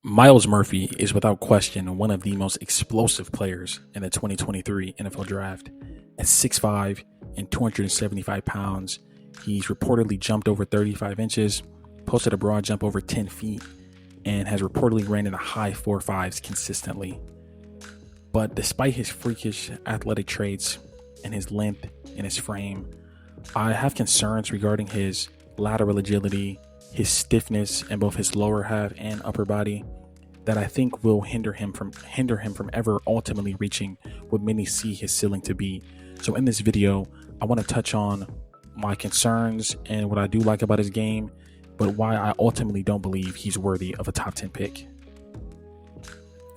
Myles Murphy is without question one of the most explosive players in the 2023 NFL Draft. At 6'5" and 275 pounds, he's reportedly jumped over 35 inches, posted a broad jump over 10 feet, and has reportedly ran in the high 4.5s consistently. But despite his freakish athletic traits and his length and his frame, I have concerns regarding his lateral agility, his stiffness in both his lower half and upper body, that I think will hinder him from ever ultimately reaching what many see his ceiling to be. So in this video, I want to touch on my concerns and what I do like about his game, but why I ultimately don't believe he's worthy of a top 10 pick.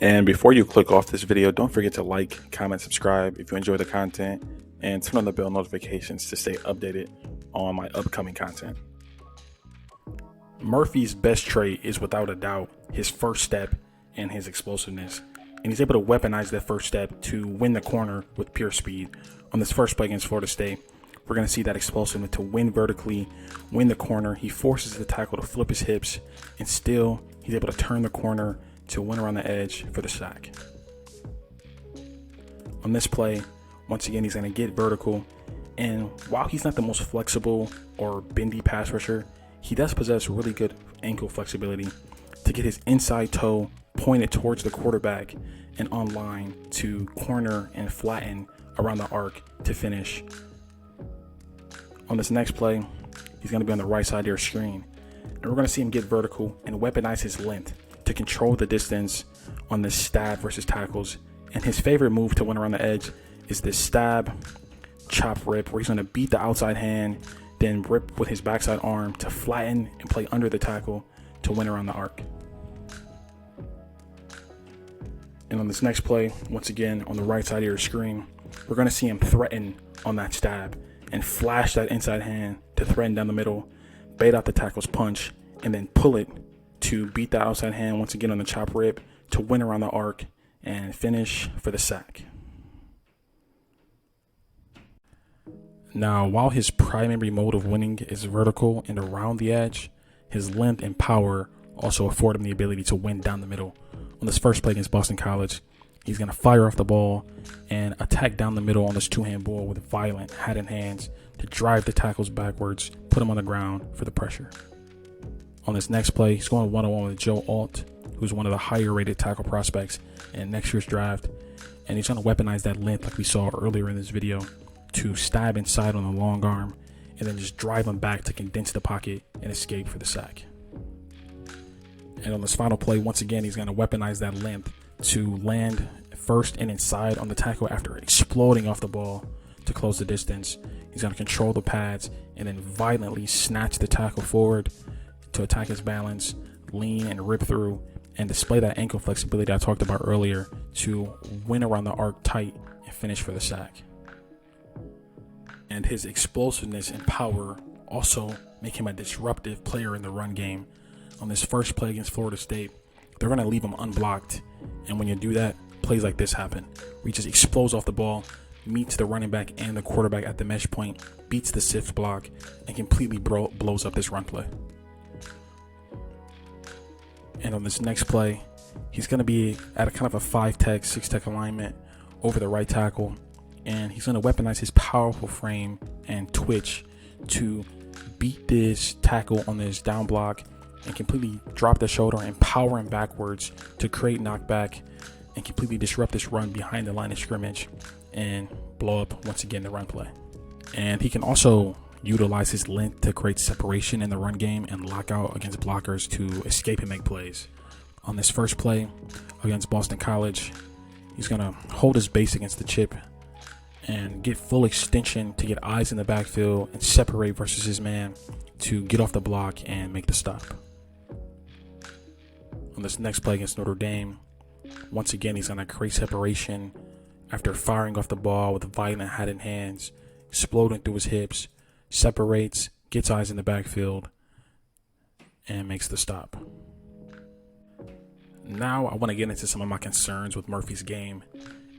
And before you click off this video, don't forget to like, comment, subscribe if you enjoy the content, and turn on the bell notifications to stay updated on my upcoming content. Murphy's best trait is without a doubt his first step and his explosiveness, and he's able to weaponize that first step to win the corner with pure speed. On this first play against Florida State, we're going to see that explosiveness to win vertically, win the corner. He forces the tackle to flip his hips, and still he's able to turn the corner to win around the edge for the sack. On this play, once again, he's going to get vertical, and while he's not the most flexible or bendy pass rusher, he does possess really good ankle flexibility to get his inside toe pointed towards the quarterback and on line to corner and flatten around the arc to finish. On this next play, he's going to be on the right side of your screen, and we're going to see him get vertical and weaponize his length to control the distance on this stab versus tackles. And his favorite move to win around the edge is this stab, chop, rip, where he's going to beat the outside hand, then rip with his backside arm to flatten and play under the tackle to win around the arc. And on this next play, once again on the right side of your screen, we're going to see him threaten on that stab and flash that inside hand to threaten down the middle, bait out the tackle's punch, and then pull it to beat the outside hand once again on the chop rip to win around the arc and finish for the sack. Now, while his primary mode of winning is vertical and around the edge, his length and power also afford him the ability to win down the middle. On this first play against Boston College, he's going to fire off the ball and attack down the middle on this two-hand ball with violent hat and hands to drive the tackles backwards, put him on the ground for the pressure. On this next play, he's going one-on-one with Joe Alt, who's one of the higher-rated tackle prospects in next year's draft, and he's going to weaponize that length like we saw earlier in this video to stab inside on the long arm and then just drive him back to condense the pocket and escape for the sack. And on this final play, once again, he's going to weaponize that length to land first and inside on the tackle after exploding off the ball to close the distance. He's going to control the pads and then violently snatch the tackle forward to attack his balance, lean and rip through, and display that ankle flexibility I talked about earlier to win around the arc tight and finish for the sack. And his explosiveness and power also make him a disruptive player in the run game. On this first play against Florida State, they're going to leave him unblocked, and when you do that, plays like this happen, where he just explodes off the ball, meets the running back and the quarterback at the mesh point, beats the sift block, and completely blows up this run play. And on this next play, he's going to be at a kind of a 5-tech, 6-tech alignment over the right tackle, and he's going to weaponize his powerful frame and twitch to beat this tackle on this down block and completely drop the shoulder and power him backwards to create knockback and completely disrupt this run behind the line of scrimmage and blow up once again the run play. And he can also utilize his length to create separation in the run game and lock out against blockers to escape and make plays. On this first play against Boston College, he's going to hold his base against the chip and get full extension to get eyes in the backfield and separate versus his man to get off the block and make the stop. On this next play against Notre Dame, once again, he's going to create separation after firing off the ball with violent hat in hands, exploding through his hips, separates, gets eyes in the backfield, and makes the stop. Now I want to get into some of my concerns with Murphy's game.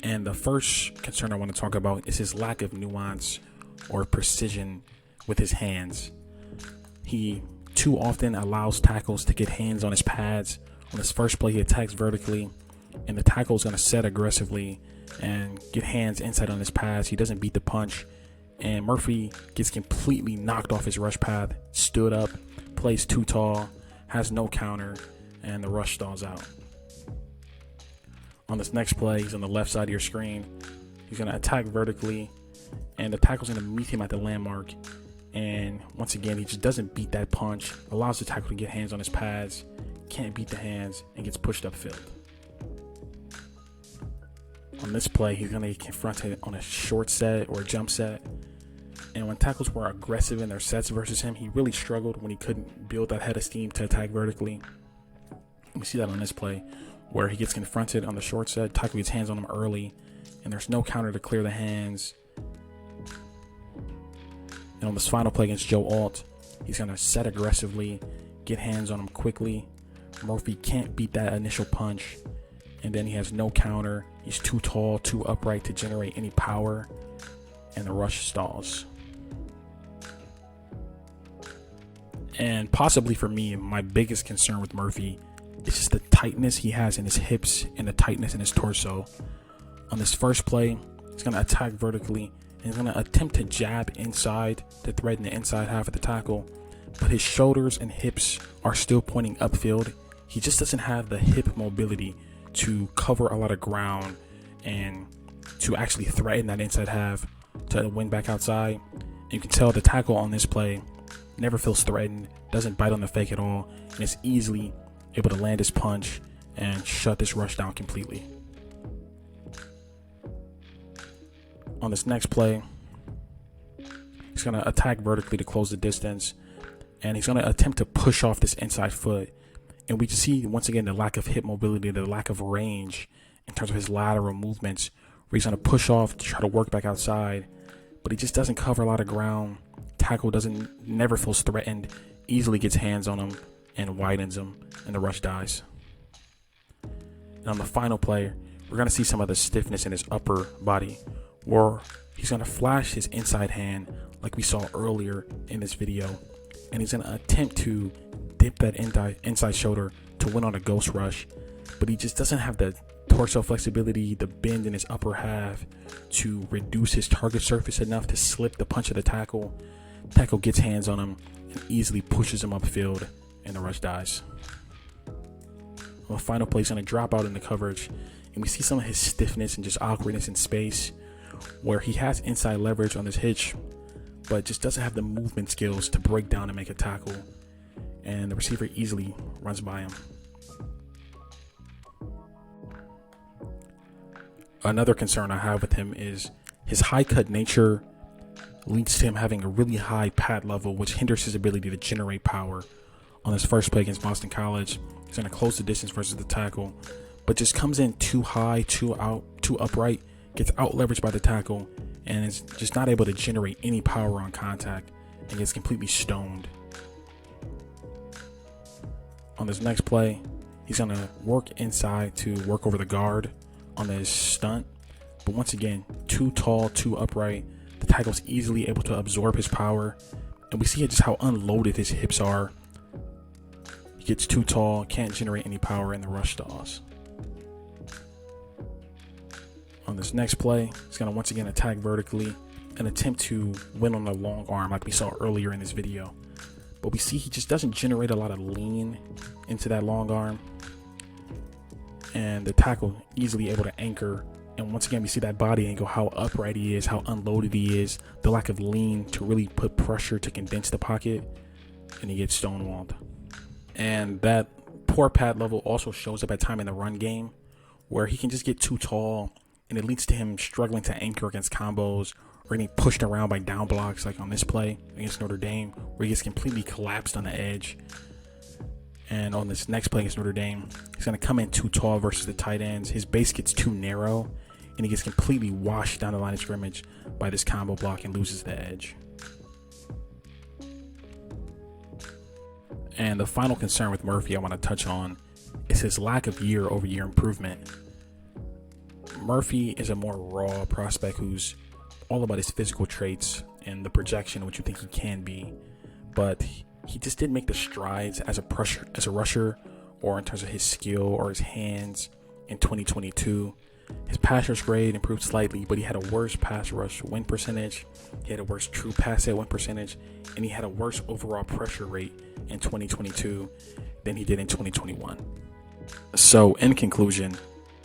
And the first concern I want to talk about is his lack of nuance or precision with his hands. He too often allows tackles to get hands on his pads On this first play, he attacks vertically, and the tackle is going to set aggressively and get hands inside on his pass. He doesn't beat the punch, and Murphy gets completely knocked off his rush path, stood up, plays too tall, has no counter, and the rush stalls out. On this next play, he's on the left side of your screen. He's going to attack vertically, and the tackle's going to meet him at the landmark. And once again, he just doesn't beat that punch, allows the tackle to get hands on his pads, can't beat the hands, and gets pushed upfield. On this play, he's going to get confronted on a short set or a jump set. And when tackles were aggressive in their sets versus him, he really struggled when he couldn't build that head of steam to attack vertically. We see that on this play, where he gets confronted on the short set, tackle gets hands on him early, and there's no counter to clear the hands. And on this final play against Joe Alt, he's going to set aggressively, get hands on him quickly. Murphy can't beat that initial punch, and then he has no counter. He's too tall, too upright to generate any power, and the rush stalls. And possibly for me, my biggest concern with Murphy is just the tightness he has in his hips and the tightness in his torso. On this first play, he's going to attack vertically, and he's going to attempt to jab inside to threaten the inside half of the tackle, but his shoulders and hips are still pointing upfield. He just doesn't have the hip mobility to cover a lot of ground and to actually threaten that inside half to win back outside. And you can tell the tackle on this play never feels threatened, doesn't bite on the fake at all, and is easily able to land his punch and shut this rush down completely. On this next play, he's going to attack vertically to close the distance, and he's going to attempt to push off this inside foot. And we just see once again the lack of hip mobility, the lack of range in terms of his lateral movements, where he's going to push off to try to work back outside, but he just doesn't cover a lot of ground. Tackle never feels threatened, easily gets hands on him and widens him, and the rush dies. And on the final play, we're going to see some of the stiffness in his upper body, where he's going to flash his inside hand like we saw earlier in this video, and he's going to attempt to dip that inside shoulder to win on a ghost rush, but he just doesn't have the torso flexibility, the bend in his upper half to reduce his target surface enough to slip the punch of the tackle. Tackle gets hands on him and easily pushes him upfield, and the rush dies. On the final play, he's going to drop out in the coverage, and we see some of his stiffness and just awkwardness in space, where he has inside leverage on his hitch, but just doesn't have the movement skills to break down and make a tackle, and the receiver easily runs by him. Another concern I have with him is his high cut nature leads to him having a really high pad level, which hinders his ability to generate power. On his first play against Boston College, he's going to close the distance versus the tackle, but just comes in too high, too upright, gets out leveraged by the tackle, and is just not able to generate any power on contact and gets completely stoned. On this next play, he's going to work inside to work over the guard on this stunt, but once again, too tall, too upright. The tackle's easily able to absorb his power, and we see just how unloaded his hips are. He gets too tall, can't generate any power, and the rush stalls. On this next play, he's going to once again attack vertically and attempt to win on the long arm like we saw earlier in this video. But we see he just doesn't generate a lot of lean into that long arm, and the tackle easily able to anchor. And once again, we see that body angle, how upright he is, how unloaded he is, the lack of lean to really put pressure to condense the pocket, and he gets stonewalled. And that poor pad level also shows up at time in the run game, where he can just get too tall, and it leads to him struggling to anchor against combos or getting pushed around by down blocks, like on this play against Notre Dame, where he gets completely collapsed on the edge. And on this next play against Notre Dame, he's going to come in too tall versus the tight ends. His base gets too narrow, and he gets completely washed down the line of scrimmage by this combo block and loses the edge. And the final concern with Murphy I want to touch on is his lack of year-over-year improvement. Murphy is a more raw prospect who's all about his physical traits and the projection, what you think he can be, but he just didn't make the strides as a rusher or in terms of his skill or his hands in 2022. His pass rush grade improved slightly, but he had a worse pass rush win percentage. He had a worse true pass set win percentage, and he had a worse overall pressure rate in 2022 than he did in 2021. So in conclusion,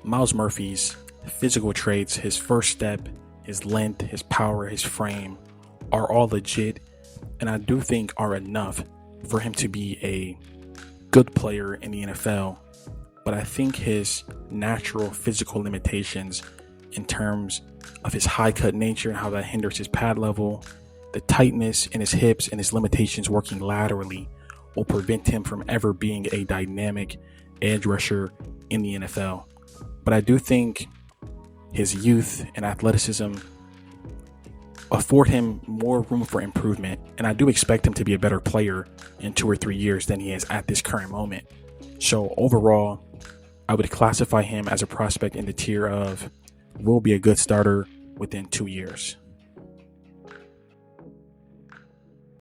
Myles Murphy's physical traits, his first step, his length, his power, his frame are all legit, and I do think are enough for him to be a good player in the NFL. But I think his natural physical limitations in terms of his high cut nature and how that hinders his pad level, the tightness in his hips and his limitations working laterally will prevent him from ever being a dynamic edge rusher in the NFL. But I do think his youth and athleticism afford him more room for improvement, and I do expect him to be a better player in 2 or 3 years than he is at this current moment. So overall, I would classify him as a prospect in the tier of will be a good starter within 2 years.